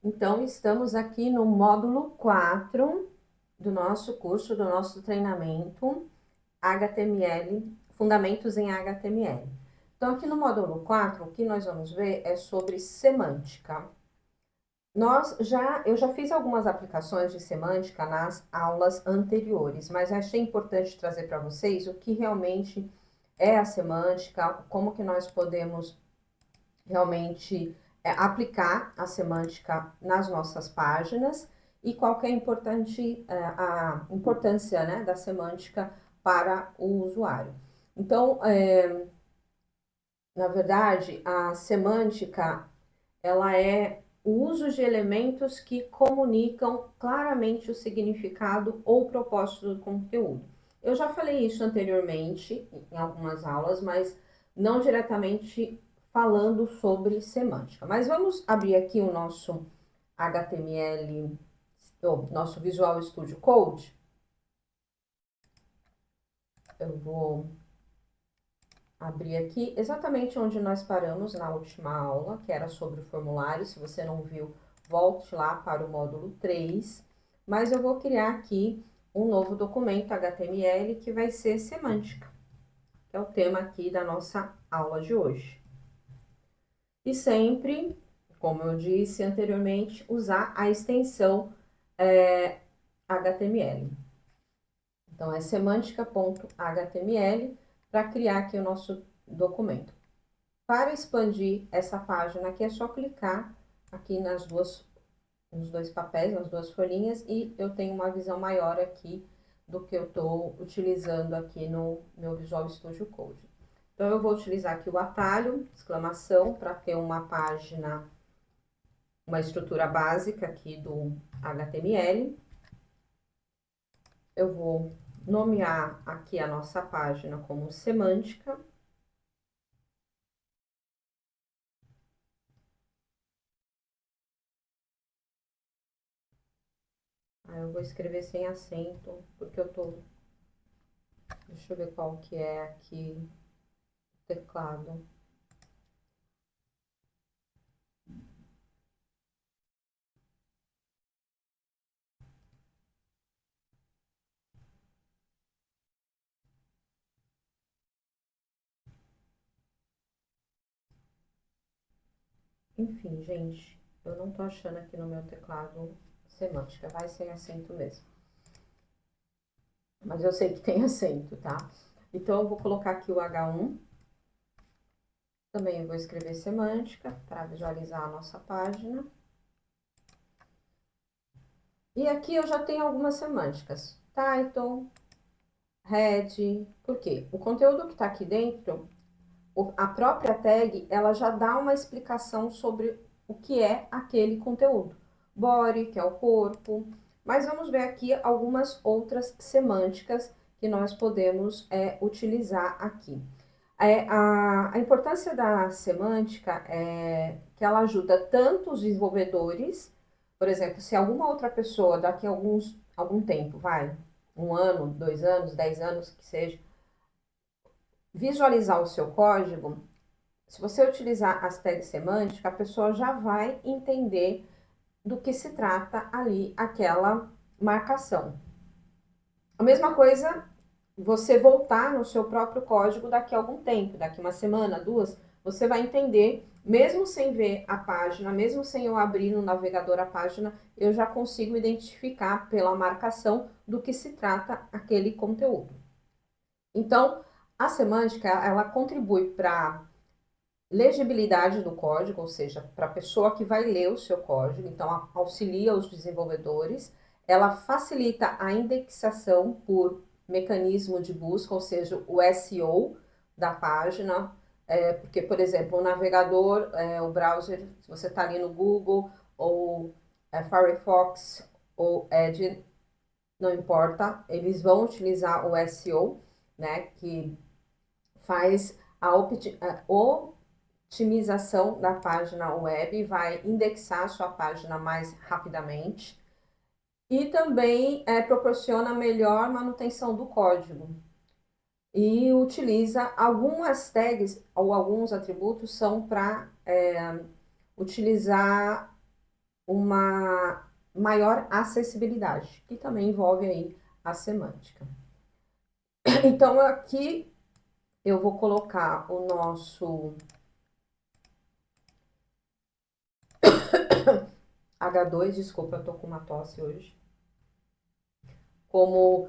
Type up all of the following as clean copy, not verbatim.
Então, estamos aqui no módulo 4 do nosso curso, do nosso treinamento HTML, Fundamentos em HTML. Então, aqui no módulo 4, o que nós vamos ver é sobre semântica. Eu já fiz algumas aplicações de semântica nas aulas anteriores, mas achei importante trazer para vocês o que realmente é a semântica, como que nós podemos realmente aplicar a semântica nas nossas páginas e qual que é a importância, né, da semântica para o usuário. Então, na verdade, a semântica ela é o uso de elementos que comunicam claramente o significado ou propósito do conteúdo. Eu já falei isso anteriormente em algumas aulas, mas não diretamente falando sobre semântica. Mas vamos abrir aqui o nosso HTML, o nosso Visual Studio Code. Eu vou abrir aqui exatamente onde nós paramos na última aula, que era sobre o formulário. Se você não viu, volte lá para o módulo 3. Mas eu vou criar aqui um novo documento HTML que vai ser semântica, que é o tema aqui da nossa aula de hoje. E sempre, como eu disse anteriormente, usar a extensão HTML. Então, é semântica.html para criar aqui o nosso documento. Para expandir essa página aqui, é só clicar aqui nos dois papéis, nas duas folhinhas, e eu tenho uma visão maior aqui do que eu estou utilizando aqui no meu Visual Studio Code. Então, eu vou utilizar aqui o atalho, exclamação, para ter uma página, uma estrutura básica aqui do HTML. Eu vou nomear aqui a nossa página como semântica. Aí eu vou escrever sem acento, porque eu tô... Deixa eu ver qual que é aqui o teclado. Enfim, gente, eu não tô achando aqui no meu teclado semântica, vai sem acento mesmo. Mas eu sei que tem acento, tá? Então, eu vou colocar aqui o H1. Também eu vou escrever semântica para visualizar a nossa página. E aqui eu já tenho algumas semânticas. Title, head, por quê? O conteúdo que está aqui dentro, a própria tag, ela já dá uma explicação sobre o que é aquele conteúdo. Body, que é o corpo. Mas vamos ver aqui algumas outras semânticas que nós podemos utilizar aqui. A importância da semântica é que ela ajuda tanto os desenvolvedores, por exemplo, se alguma outra pessoa daqui a algum tempo, um ano, 2 anos, 10 anos, que seja, visualizar o seu código, se você utilizar as tags semânticas, a pessoa já vai entender do que se trata ali aquela marcação. A mesma coisa, você voltar no seu próprio código daqui a algum tempo, daqui uma semana, duas, você vai entender, mesmo sem ver a página, mesmo sem eu abrir no navegador a página, eu já consigo identificar pela marcação do que se trata aquele conteúdo. Então, a semântica, ela contribui para legibilidade do código, ou seja, para a pessoa que vai ler o seu código, então auxilia os desenvolvedores, ela facilita a indexação por mecanismo de busca, ou seja, o SEO da página, porque, por exemplo, o navegador, o browser, se você está ali no Google, ou Firefox, ou Edge, não importa, eles vão utilizar o SEO, né, que faz a otimização da página web, vai indexar a sua página mais rapidamente e também proporciona melhor manutenção do código. E utiliza algumas tags ou alguns atributos são para utilizar uma maior acessibilidade, que também envolve aí a semântica. Então, aqui eu vou colocar o nosso H2, desculpa, eu tô com uma tosse hoje, como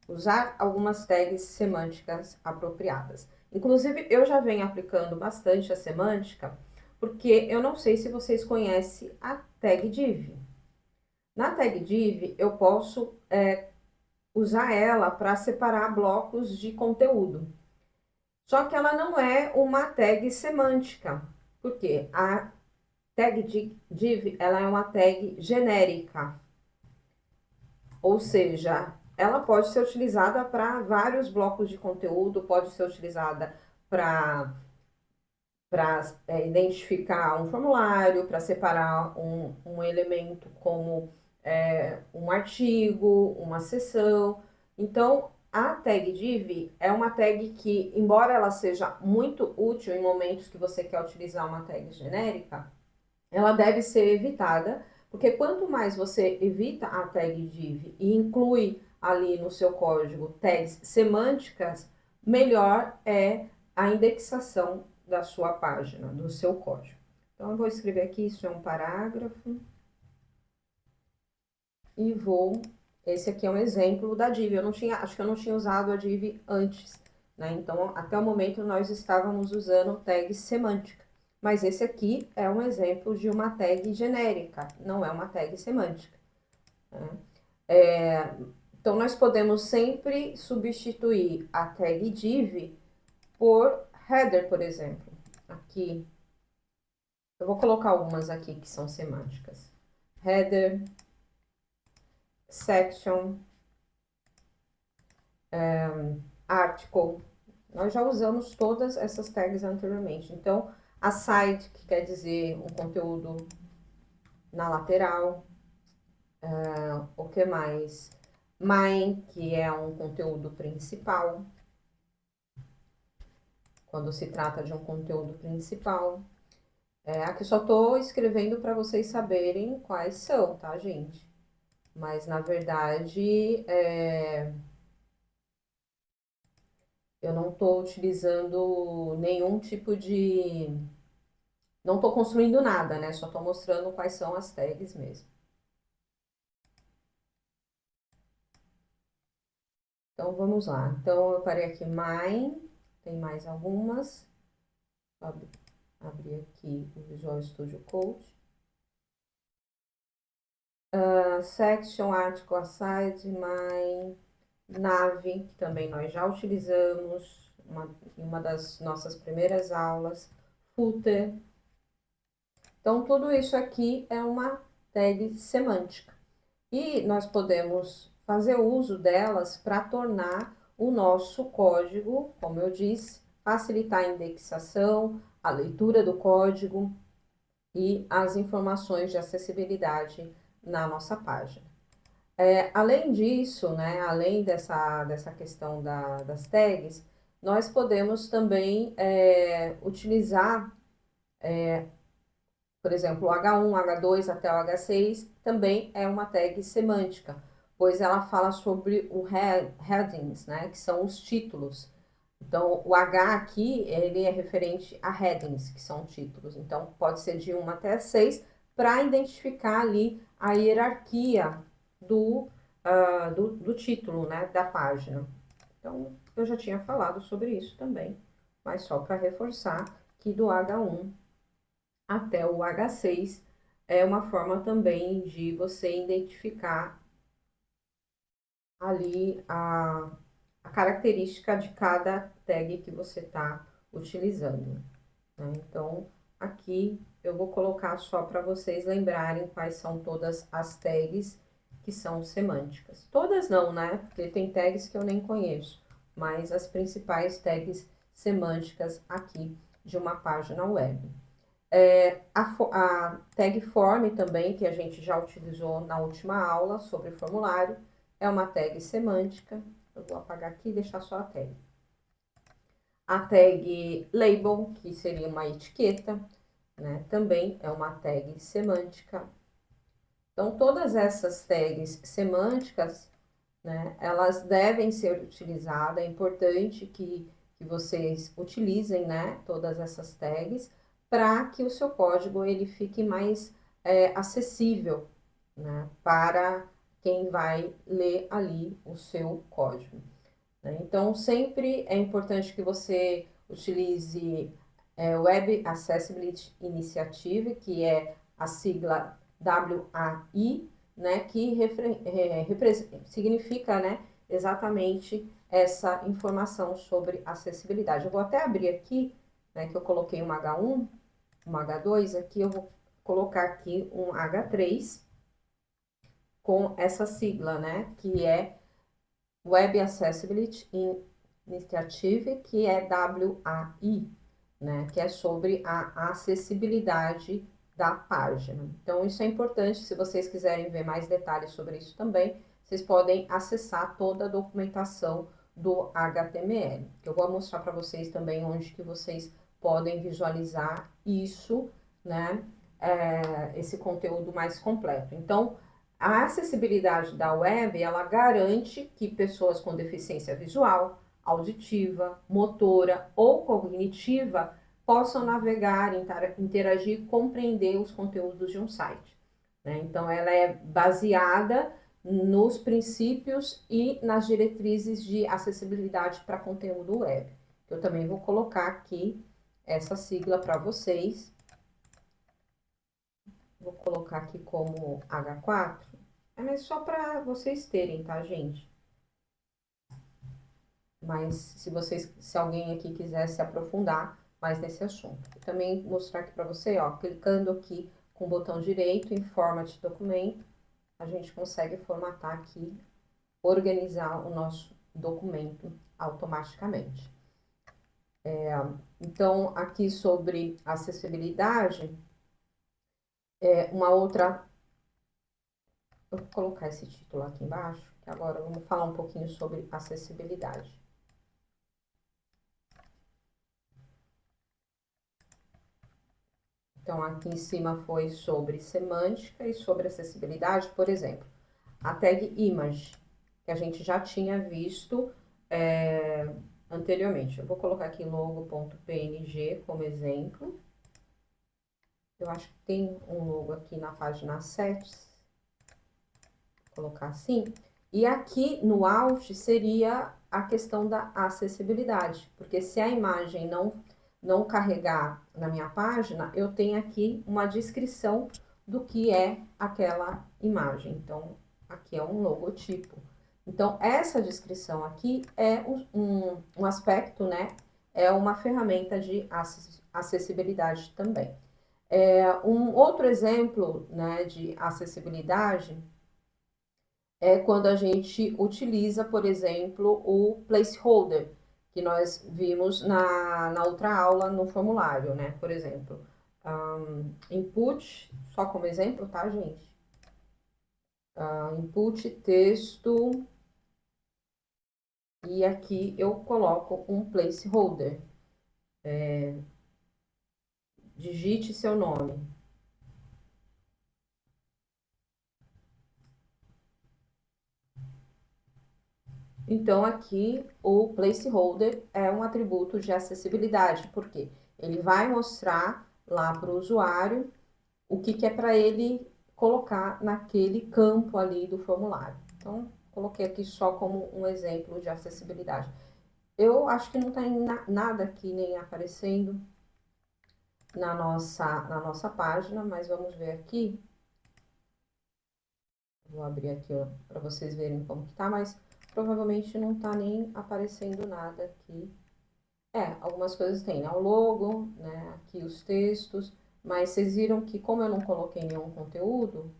usar algumas tags semânticas apropriadas. Inclusive, eu já venho aplicando bastante a semântica, porque eu não sei se vocês conhecem a tag div. Na tag div, eu posso usar ela para separar blocos de conteúdo. Só que ela não é uma tag semântica, porque a tag div ela é uma tag genérica, ou seja, ela pode ser utilizada para vários blocos de conteúdo, pode ser utilizada para identificar um formulário, para separar um elemento como um artigo, uma seção. Então, a tag div é uma tag que, embora ela seja muito útil em momentos que você quer utilizar uma tag genérica, ela deve ser evitada, porque quanto mais você evita a tag div e inclui ali no seu código tags semânticas, melhor é a indexação da sua página, do seu código. Então, eu vou escrever aqui, isso é um parágrafo, e vou... Esse aqui é um exemplo da div, acho que eu não tinha usado a div antes, né? Então, até o momento, nós estávamos usando tag semântica. Mas esse aqui é um exemplo de uma tag genérica, não é uma tag semântica. Né? Então, nós podemos sempre substituir a tag div por header, por exemplo. Aqui, eu vou colocar algumas aqui que são semânticas. Header, section, article. Nós já usamos todas essas tags anteriormente. Então, a site, que quer dizer um conteúdo na lateral. O que mais? Main, que é um conteúdo principal. Quando se trata de um conteúdo principal. Aqui só estou escrevendo para vocês saberem quais são, tá, gente? Mas, na verdade, eu não estou utilizando nenhum tipo de... Não estou construindo nada, né? Só estou mostrando quais são as tags mesmo. Então, vamos lá. Então, eu parei aqui Mine, tem mais algumas. Abrir aqui o Visual Studio Code. Section, Article, Aside, Mine, Nave, que também nós já utilizamos em uma das nossas primeiras aulas. Footer. Então, tudo isso aqui é uma tag semântica. E nós podemos fazer uso delas para tornar o nosso código, como eu disse, facilitar a indexação, a leitura do código e as informações de acessibilidade na nossa página. Além disso, né, além dessa questão das tags, nós podemos também utilizar, por exemplo, o H1, H2 até o H6 também é uma tag semântica, pois ela fala sobre o headings, né, que são os títulos. Então, o H aqui, ele é referente a headings, que são títulos. Então, pode ser de 1 até 6, para identificar ali a hierarquia do título, né, da página. Então, eu já tinha falado sobre isso também, mas só para reforçar que do H1 até o H6 é uma forma também de você identificar ali a característica de cada tag que você está utilizando. Né? Então, aqui eu vou colocar só para vocês lembrarem quais são todas as tags que são semânticas. Todas não, né? Porque tem tags que eu nem conheço, mas as principais tags semânticas aqui de uma página web. A tag form também, que a gente já utilizou na última aula sobre formulário, é uma tag semântica. Eu vou apagar aqui e deixar só a tag. A tag label, que seria uma etiqueta, né? Também é uma tag semântica. Então, todas essas tags semânticas, né, elas devem ser utilizadas. É importante que vocês utilizem, né, todas essas tags para que o seu código ele fique mais acessível, né, para quem vai ler ali o seu código, né? Então, sempre é importante que você utilize Web Accessibility Initiative, que é a sigla WAI, né, que significa, né, exatamente essa informação sobre acessibilidade. Eu vou até abrir aqui, né, que eu coloquei um H1, um H2, aqui eu vou colocar aqui um H3 com essa sigla, né, que é Web Accessibility Initiative, que é WAI, né, que é sobre a acessibilidade da página. Então, isso é importante. Se vocês quiserem ver mais detalhes sobre isso também, vocês podem acessar toda a documentação do HTML, que eu vou mostrar para vocês também onde que vocês podem visualizar isso, né, esse conteúdo mais completo. Então, a acessibilidade da web, ela garante que pessoas com deficiência visual, auditiva, motora ou cognitiva possam navegar, interagir, compreender os conteúdos de um site, né? Então, ela é baseada nos princípios e nas diretrizes de acessibilidade para conteúdo web. Eu também vou colocar aqui essa sigla para vocês. Vou colocar aqui como H4. Mas só para vocês terem, tá, gente? Mas se alguém aqui quiser se aprofundar mais nesse assunto. E também mostrar aqui para você, ó, clicando aqui com o botão direito em Format Documento, a gente consegue formatar aqui, organizar o nosso documento automaticamente. Então, aqui sobre acessibilidade, uma outra. Eu vou colocar esse título aqui embaixo, que agora vamos falar um pouquinho sobre acessibilidade. Então, aqui em cima foi sobre semântica e sobre acessibilidade, por exemplo, a tag image, que a gente já tinha visto anteriormente. Eu vou colocar aqui logo.png como exemplo. Eu acho que tem um logo aqui na página 7, vou colocar assim. E aqui no Alt seria a questão da acessibilidade, porque se a imagem não carregar na minha página, eu tenho aqui uma descrição do que é aquela imagem. Então, aqui é um logotipo. Então, essa descrição aqui é um aspecto, né? É uma ferramenta de acessibilidade também. Um outro exemplo, né, de acessibilidade é quando a gente utiliza, por exemplo, o placeholder, que nós vimos na outra aula no formulário, né? Por exemplo, input, só como exemplo, tá, gente? Input, texto, e aqui eu coloco um placeholder. Digite seu nome. Então, aqui o placeholder é um atributo de acessibilidade, porque ele vai mostrar lá para o usuário o que é para ele colocar naquele campo ali do formulário. Então, coloquei aqui só como um exemplo de acessibilidade. Eu acho que não tem nada aqui nem aparecendo na nossa página, mas vamos ver aqui. Vou abrir aqui para vocês verem como que tá, mas provavelmente não tá nem aparecendo nada aqui. Algumas coisas tem, né? O logo, né? Aqui os textos, mas vocês viram que como eu não coloquei nenhum conteúdo,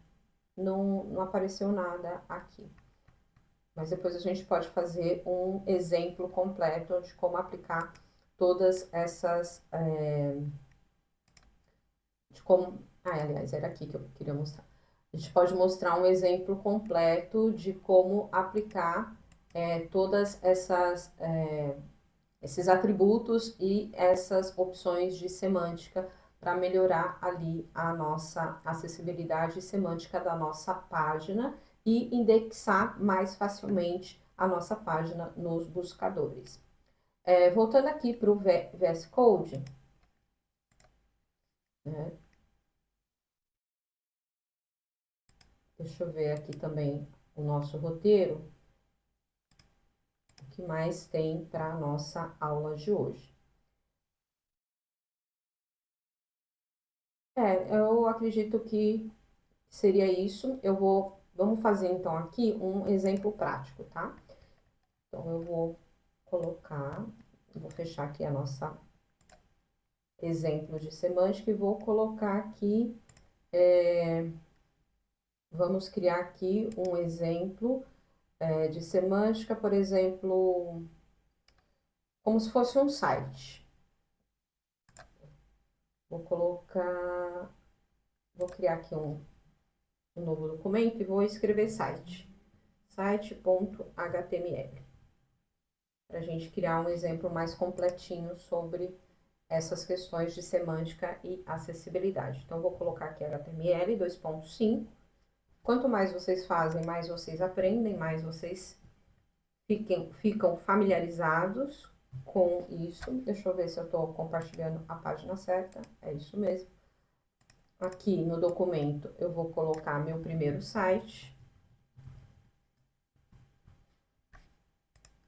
não apareceu nada aqui. Mas depois a gente pode fazer um exemplo completo de como aplicar todas essas... aliás, era aqui que eu queria mostrar. A gente pode mostrar um exemplo completo de como aplicar todas esses atributos e essas opções de semântica para melhorar ali a nossa acessibilidade semântica da nossa página e indexar mais facilmente a nossa página nos buscadores. Voltando aqui para o VS Code, né? Deixa eu ver aqui também o nosso roteiro, o que mais tem para a nossa aula de hoje. Eu acredito que seria isso. Vamos fazer então aqui um exemplo prático, tá? Então, eu vou fechar aqui a nossa exemplo de semântica e vou colocar aqui, vamos criar aqui um exemplo de semântica, por exemplo, como se fosse um site. Vou criar aqui um novo documento e vou escrever site.html, para a gente criar um exemplo mais completinho sobre essas questões de semântica e acessibilidade. Então, vou colocar aqui HTML 2.5. Quanto mais vocês fazem, mais vocês aprendem, mais vocês ficam familiarizados com isso. Deixa eu ver se eu estou compartilhando a página certa. É isso mesmo. Aqui no documento, eu vou colocar meu primeiro site.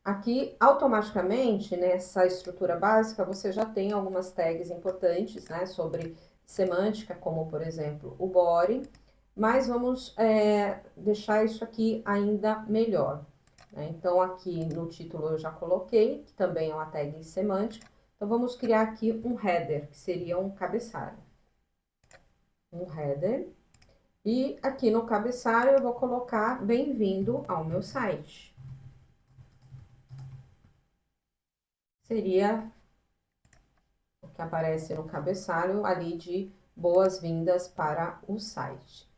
Aqui, automaticamente, nessa estrutura básica, você já tem algumas tags importantes, né, sobre semântica, como, por exemplo, o body, mas vamos deixar isso aqui ainda melhor, né? Então, aqui no título eu já coloquei, que também é uma tag semântica. Então, vamos criar aqui um header, que seria um cabeçalho. Um header. E aqui no cabeçalho eu vou colocar bem-vindo ao meu site. Seria o que aparece no cabeçalho ali de boas-vindas para o site.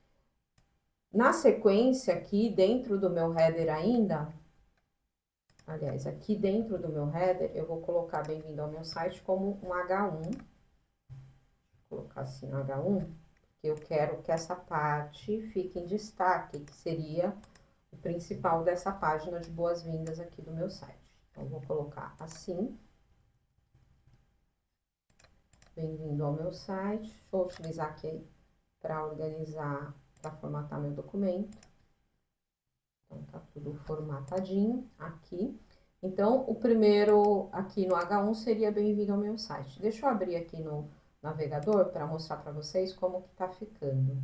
Na sequência, aqui dentro do meu header ainda, aliás, aqui dentro do meu header, eu vou colocar bem-vindo ao meu site como um H1. Vou colocar assim, H1, porque eu quero que essa parte fique em destaque, que seria o principal dessa página de boas-vindas aqui do meu site. Então, vou colocar assim. Bem-vindo ao meu site. Vou utilizar aqui para organizar, para formatar meu documento. Então, tá tudo formatadinho aqui. Então, o primeiro aqui no H1 seria bem-vindo ao meu site. Deixa eu abrir aqui no navegador para mostrar para vocês como que tá ficando.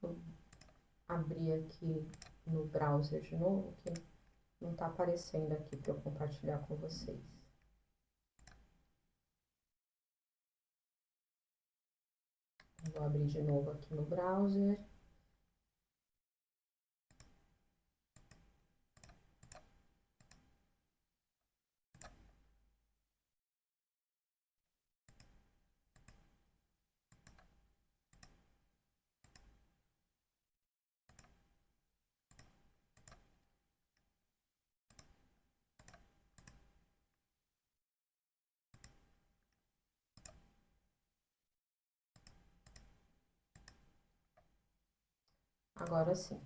Deixa eu abrir aqui no browser de novo, que não tá aparecendo aqui para eu compartilhar com vocês. Vou abrir de novo aqui no browser. Agora sim.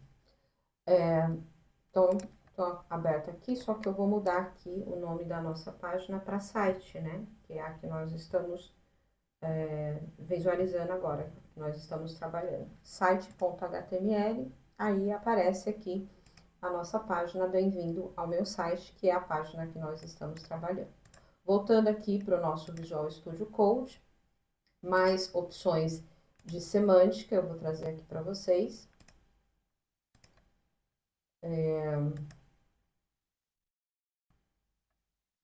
Então, tô aberto aqui, só que eu vou mudar aqui o nome da nossa página para site, né? Que é a que nós estamos visualizando agora, que nós estamos trabalhando. Site.html, aí aparece aqui a nossa página Bem-vindo ao meu site, que é a página que nós estamos trabalhando. Voltando aqui para o nosso Visual Studio Code, mais opções de semântica, eu vou trazer aqui para vocês.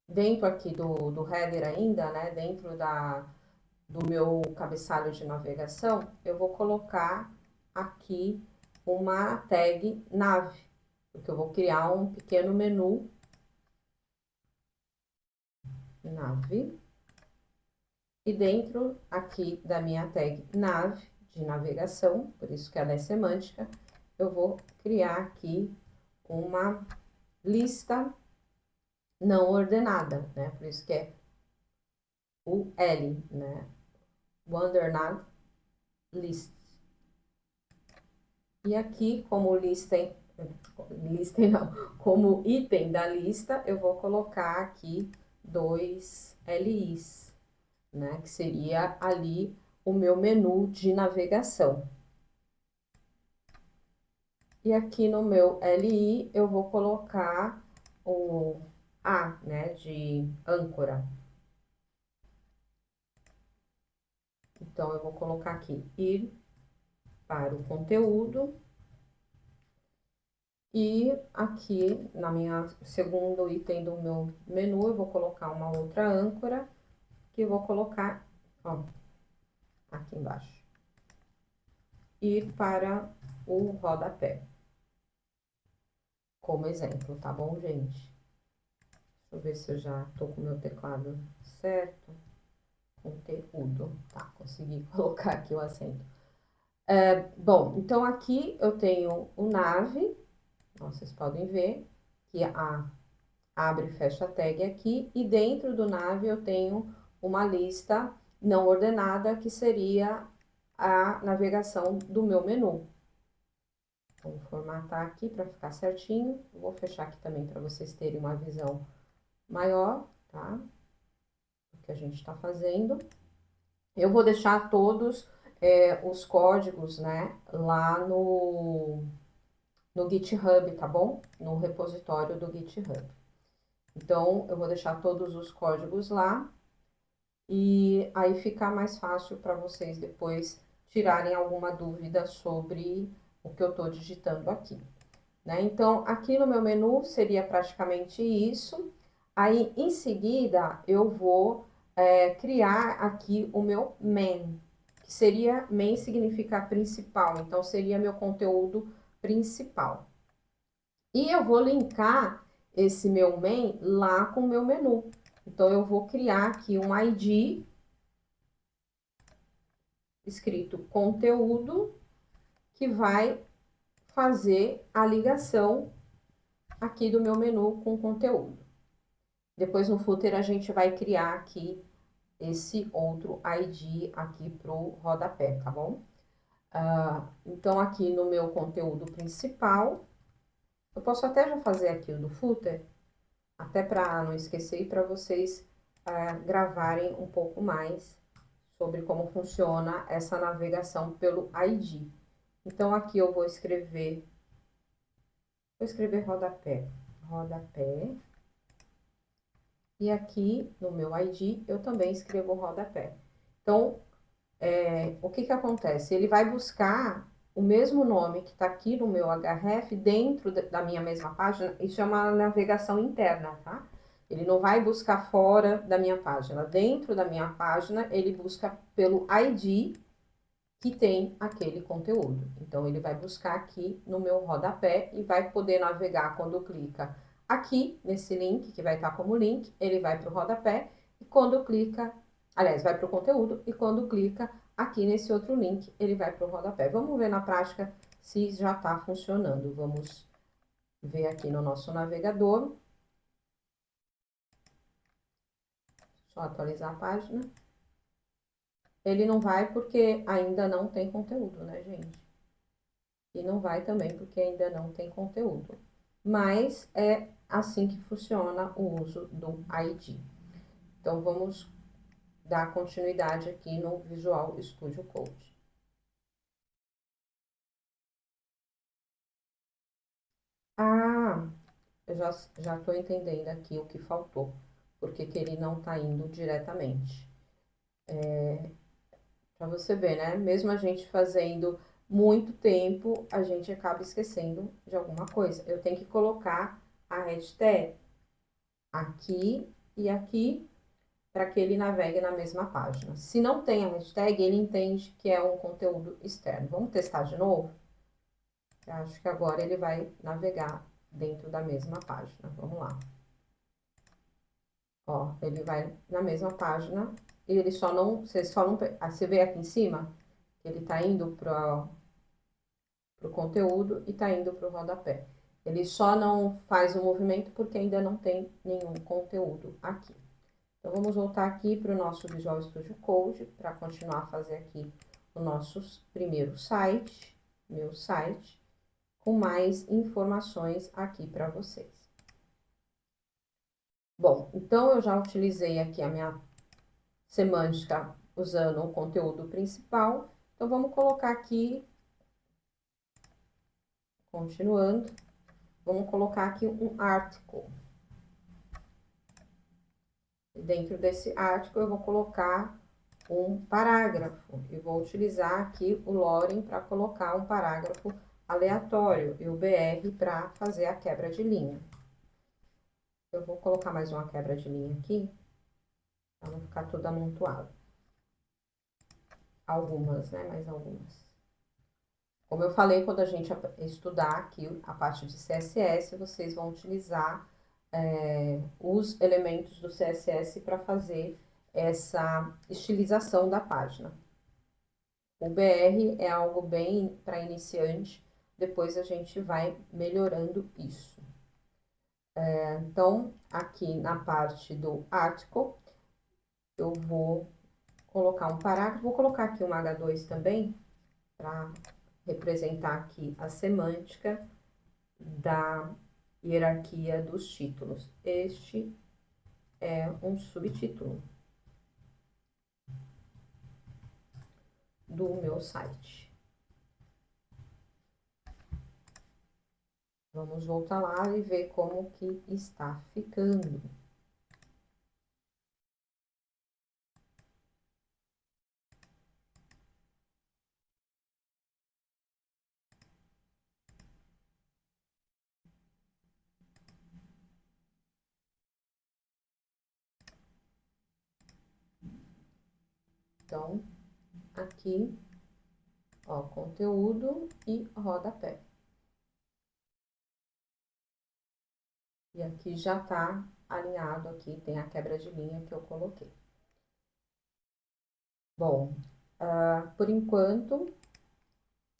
Dentro aqui do header ainda, né, dentro do meu cabeçalho de navegação, eu vou colocar aqui uma tag nave, porque eu vou criar um pequeno menu nave. E dentro aqui da minha tag nave de navegação, por isso que ela é semântica, eu vou criar aqui uma lista não ordenada, né? Por isso que é o L, né? Wandernad list. E aqui, como como item da lista, eu vou colocar aqui 2 LIs, né? Que seria ali o meu menu de navegação. E aqui no meu LI, eu vou colocar o A, né? De âncora. Então, eu vou colocar aqui, ir para o conteúdo. E aqui, na minha segundo item do meu menu, eu vou colocar uma outra âncora, que eu vou colocar, ó, aqui embaixo. Ir para o rodapé. Como exemplo, tá bom, gente? Deixa eu ver se eu já tô com o meu teclado certo. Conteúdo, tá, consegui colocar aqui o acento. Bom, então aqui eu tenho o nave, ó, vocês podem ver que abre e fecha a tag aqui, e dentro do nave eu tenho uma lista não ordenada, que seria a navegação do meu menu. Vou formatar aqui para ficar certinho, vou fechar aqui também para vocês terem uma visão maior, tá? O que a gente está fazendo. Eu vou deixar todos os códigos, né, lá no GitHub, tá bom? No repositório do GitHub. Então, eu vou deixar todos os códigos lá e aí fica mais fácil para vocês depois tirarem alguma dúvida sobre o que eu estou digitando aqui, né? Então, aqui no meu menu seria praticamente isso. Aí, em seguida, eu vou criar aqui o meu main, que seria, main significa principal, então seria meu conteúdo principal. E eu vou linkar esse meu main lá com o meu menu. Então, eu vou criar aqui um ID escrito conteúdo, que vai fazer a ligação aqui do meu menu com conteúdo. Depois no footer a gente vai criar aqui esse outro ID aqui pro rodapé, tá bom? Então, aqui no meu conteúdo principal, eu posso até já fazer aqui o do footer, até para não esquecer e para vocês gravarem um pouco mais sobre como funciona essa navegação pelo ID. Então, aqui eu vou escrever rodapé, rodapé. E aqui no meu ID eu também escrevo rodapé. Então, o que que acontece? Ele vai buscar o mesmo nome que está aqui no meu href dentro da minha mesma página. Isso é uma navegação interna, tá? Ele não vai buscar fora da minha página. Dentro da minha página, ele busca pelo ID que tem aquele conteúdo. Então, ele vai buscar aqui no meu rodapé e vai poder navegar quando clica aqui nesse link, que vai estar como link, ele vai para o rodapé, e quando clica, aliás, vai para o conteúdo, e quando clica aqui nesse outro link, ele vai para o rodapé. Vamos ver na prática se já está funcionando. Vamos ver aqui no nosso navegador. Só atualizar a página. Ele não vai porque ainda não tem conteúdo, né, gente? E não vai também porque ainda não tem conteúdo. Mas é assim que funciona o uso do ID. Então, vamos dar continuidade aqui no Visual Studio Code. Eu já estou entendendo aqui o que faltou, porque que ele não está indo diretamente. Para você ver, né? Mesmo a gente fazendo muito tempo, a gente acaba esquecendo de alguma coisa. Eu tenho que colocar a hashtag aqui e aqui para que ele navegue na mesma página. Se não tem a hashtag, ele entende que é um conteúdo externo. Vamos testar de novo? Eu acho que agora ele vai navegar dentro da mesma página. Vamos lá. Ó, ele vai na mesma página e ele só não... Você vê aqui em cima que ele está indo para o conteúdo e está indo para o rodapé. Ele só não faz o movimento porque ainda não tem nenhum conteúdo aqui. Então, vamos voltar aqui para o nosso Visual Studio Code para continuar a fazer aqui o nosso primeiro site, meu site, com mais informações aqui para vocês. Bom, então eu já utilizei aqui a minha semântica usando o conteúdo principal. Então, vamos colocar aqui, continuando, vamos colocar aqui um article. Dentro desse article, eu vou colocar um parágrafo. E vou utilizar aqui o Loren para colocar um parágrafo aleatório e o BR para fazer a quebra de linha. Eu vou colocar mais uma quebra de linha aqui, para não ficar tudo amontoado. Algumas, né? Mais algumas. Como eu falei, quando a gente estudar aqui a parte de CSS, vocês vão utilizar os elementos do CSS para fazer essa estilização da página. O BR é algo bem para iniciante, depois a gente vai melhorando isso. Então, aqui na parte do article, eu vou colocar um parágrafo, vou colocar aqui um H2 também, para representar aqui a semântica da hierarquia dos títulos. Este é um subtítulo do meu site. Vamos voltar lá e ver como que está ficando. Então, aqui, ó, conteúdo e rodapé. E aqui já tá alinhado, aqui tem a quebra de linha que eu coloquei. Bom, por enquanto,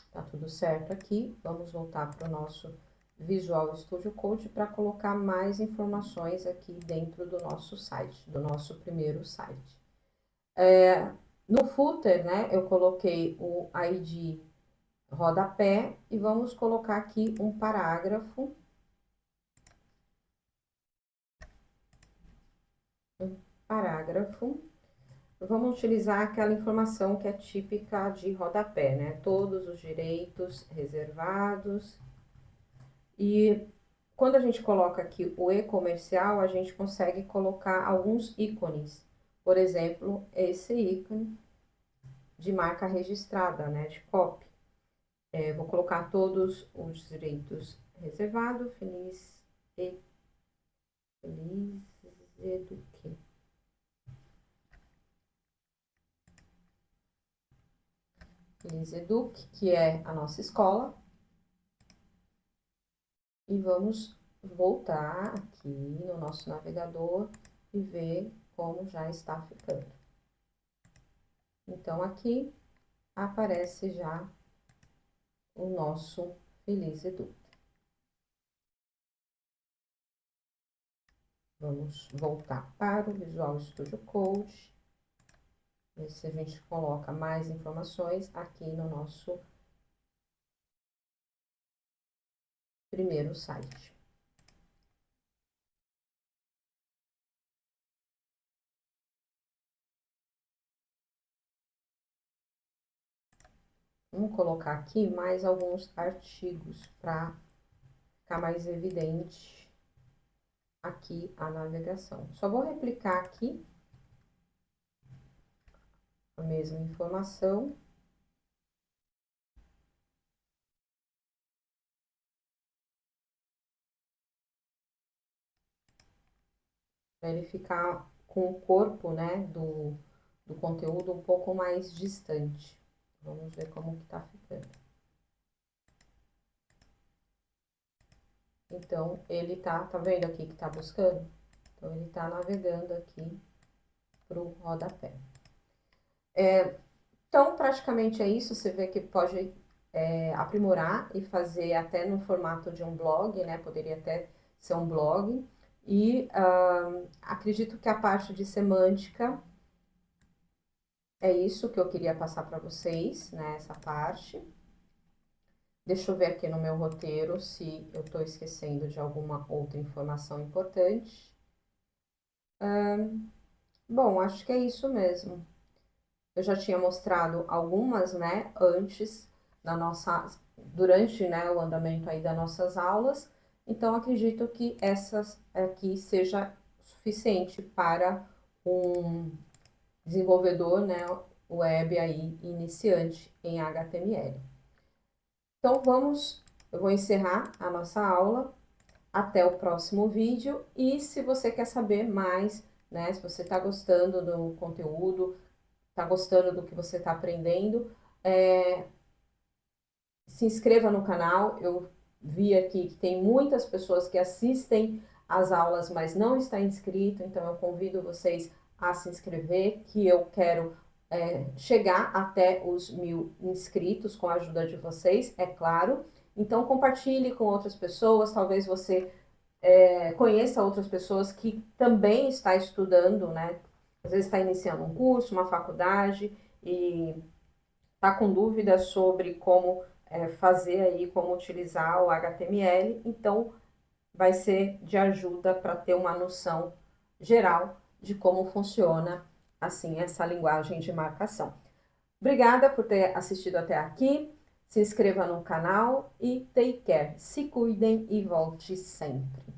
tá tudo certo aqui. Vamos voltar para o nosso Visual Studio Code para colocar mais informações aqui dentro do nosso site, do nosso primeiro site. No footer, né, eu coloquei o ID rodapé e vamos colocar aqui um parágrafo. Vamos utilizar aquela informação que é típica de rodapé, né? Todos os direitos reservados. E quando a gente coloca aqui o e-comercial, a gente consegue colocar alguns ícones. Por exemplo, esse ícone de marca registrada, né? De copy. Vou colocar todos os direitos reservados. Feliz Eduque. Feliz Eduque, que é a nossa escola. E vamos voltar aqui no nosso navegador e ver como já está ficando. Então, aqui aparece já o nosso Feliz Eduque. Vamos voltar para o Visual Studio Code. Ver se a gente coloca mais informações aqui no nosso primeiro site. Vamos colocar aqui mais alguns artigos para ficar mais evidente aqui a navegação. Só vou replicar aqui a mesma informação. Para ele ficar com o corpo, né, do conteúdo um pouco mais distante. Vamos ver como que tá ficando. Então, ele tá vendo aqui que tá buscando? Então, ele tá navegando aqui pro rodapé. Então, praticamente é isso. Você vê que pode aprimorar e fazer até no formato de um blog, né? Poderia até ser um blog. E acredito que a parte de semântica é isso que eu queria passar para vocês, né? Essa parte. Deixa eu ver aqui no meu roteiro se eu estou esquecendo de alguma outra informação importante. Bom, acho que é isso mesmo. Eu já tinha mostrado algumas, né, antes da durante, né, o andamento aí das nossas aulas. Então, acredito que essas aqui seja suficiente para um desenvolvedor, né, web aí iniciante em HTML. Então, eu vou encerrar a nossa aula. Até o próximo vídeo. E se você quer saber mais, né, se você está gostando do conteúdo, está gostando do que você está aprendendo, se inscreva no canal. Eu vi aqui que tem muitas pessoas que assistem às aulas, mas não está inscrito, então eu convido vocês a se inscrever, que eu quero chegar até os 1000 inscritos com a ajuda de vocês, é claro. Então compartilhe com outras pessoas, talvez você conheça outras pessoas que também está estudando, né? Às vezes está iniciando um curso, uma faculdade e está com dúvidas sobre como fazer aí, como utilizar o HTML. Então, vai ser de ajuda para ter uma noção geral de como funciona, assim, essa linguagem de marcação. Obrigada por ter assistido até aqui. Se inscreva no canal e take care. Se cuidem e volte sempre.